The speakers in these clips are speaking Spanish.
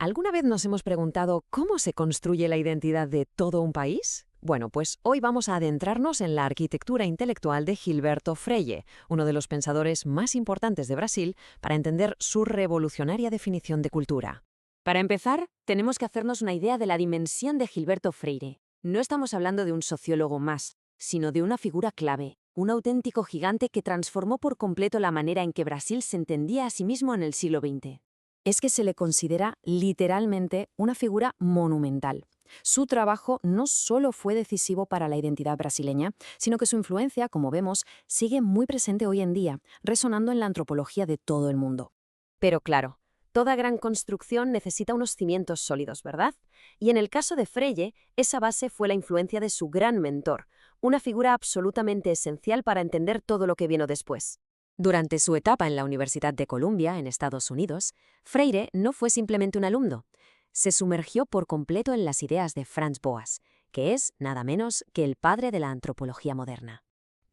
¿Alguna vez nos hemos preguntado cómo se construye la identidad de todo un país? Bueno, pues hoy vamos a adentrarnos en la arquitectura intelectual de Gilberto Freyre, uno de los pensadores más importantes de Brasil, para entender su revolucionaria definición de cultura. Para empezar, tenemos que hacernos una idea de la dimensión de Gilberto Freire. No estamos hablando de un sociólogo más, sino de una figura clave, un auténtico gigante que transformó por completo la manera en que Brasil se entendía a sí mismo en el siglo XX. Es que se le considera literalmente una figura monumental. Su trabajo no solo fue decisivo para la identidad brasileña, sino que su influencia, como vemos, sigue muy presente hoy en día, resonando en la antropología de todo el mundo. Pero claro, toda gran construcción necesita unos cimientos sólidos, ¿verdad? Y en el caso de Freyre, esa base fue la influencia de su gran mentor, una figura absolutamente esencial para entender todo lo que vino después. Durante su etapa en la Universidad de Columbia, en Estados Unidos, Freire no fue simplemente un alumno. Se sumergió por completo en las ideas de Franz Boas, que es nada menos que el padre de la antropología moderna.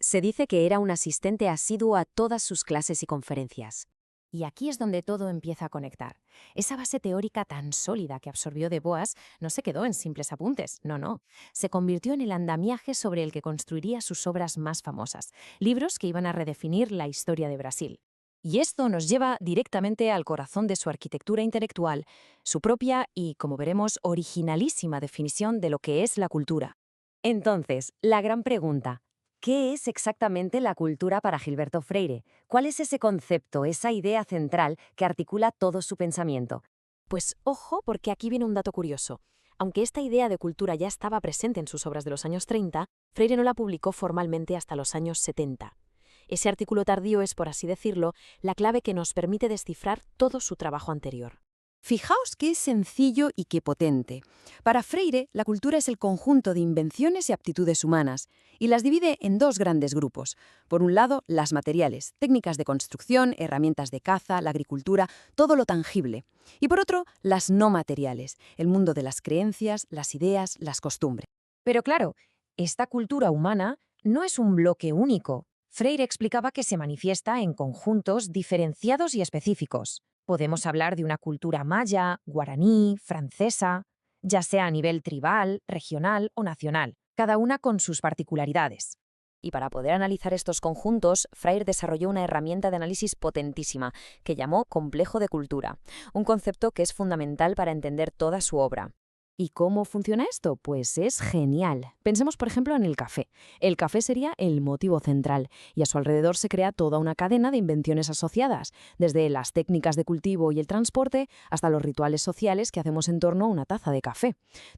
Se dice que era un asistente asiduo a todas sus clases y conferencias. Y aquí es donde todo empieza a conectar. Esa base teórica tan sólida que absorbió de Boas no se quedó en simples apuntes, no. Se convirtió en el andamiaje sobre el que construiría sus obras más famosas, libros que iban a redefinir la historia de Brasil. Y esto nos lleva directamente al corazón de su arquitectura intelectual, su propia y, como veremos, originalísima definición de lo que es la cultura. Entonces, la gran pregunta, ¿qué es exactamente la cultura para Gilberto Freire? ¿Cuál es ese concepto, esa idea central que articula todo su pensamiento? Pues ojo, porque aquí viene un dato curioso. Aunque esta idea de cultura ya estaba presente en sus obras de los años 30, Freire no la publicó formalmente hasta los años 70. Ese artículo tardío es, por así decirlo, la clave que nos permite descifrar todo su trabajo anterior. Fijaos qué sencillo y qué potente. Para Freire, la cultura es el conjunto de invenciones y aptitudes humanas, y las divide en dos grandes grupos. Por un lado, las materiales, técnicas de construcción, herramientas de caza, la agricultura, todo lo tangible. Y por otro, las no materiales, el mundo de las creencias, las ideas, las costumbres. Pero claro, esta cultura humana no es un bloque único. Freire explicaba que se manifiesta en conjuntos diferenciados y específicos. Podemos hablar de una cultura maya, guaraní, francesa, ya sea a nivel tribal, regional o nacional, cada una con sus particularidades. Y para poder analizar estos conjuntos, Freire desarrolló una herramienta de análisis potentísima que llamó complejo de cultura, un concepto que es fundamental para entender toda su obra. ¿Y cómo funciona esto? Pues es genial. Pensemos, por ejemplo, en el café. El café sería el motivo central, y a su alrededor se crea toda una cadena de invenciones asociadas, desde las técnicas de cultivo y el transporte hasta los rituales sociales que hacemos en torno a una taza de café.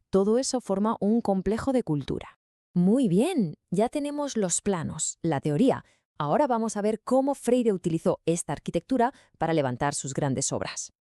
Todo eso forma un complejo de cultura. Muy bien, ya tenemos los planos, la teoría. Ahora vamos a ver cómo Freire utilizó esta arquitectura para levantar sus grandes obras.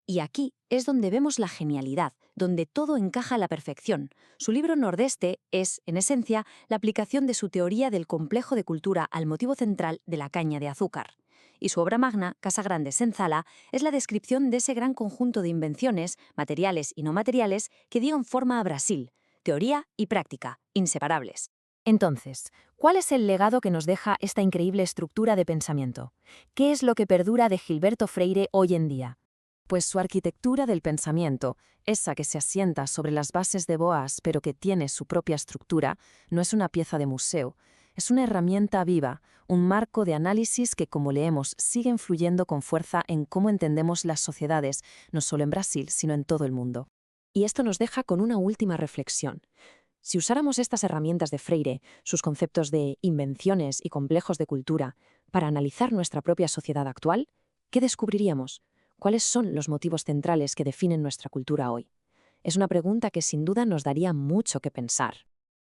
Y aquí es donde vemos la genialidad, donde todo encaja a la perfección. Su libro Nordeste es, en esencia, la aplicación de su teoría del complejo de cultura al motivo central de la caña de azúcar. Y su obra magna, Casa Grande Senzala, es la descripción de ese gran conjunto de invenciones, materiales y no materiales, que dieron forma a Brasil. Teoría y práctica, inseparables. Entonces, ¿cuál es el legado que nos deja esta increíble estructura de pensamiento? ¿Qué es lo que perdura de Gilberto Freire hoy en día? Pues su arquitectura del pensamiento, esa que se asienta sobre las bases de Boas pero que tiene su propia estructura, no es una pieza de museo, es una herramienta viva, un marco de análisis que, como leemos, sigue influyendo con fuerza en cómo entendemos las sociedades, no solo en Brasil, sino en todo el mundo. Y esto nos deja con una última reflexión. Si usáramos estas herramientas de Freire, sus conceptos de invenciones y complejos de cultura, para analizar nuestra propia sociedad actual, ¿qué descubriríamos? ¿Cuáles son los motivos centrales que definen nuestra cultura hoy? Es una pregunta que sin duda nos daría mucho que pensar.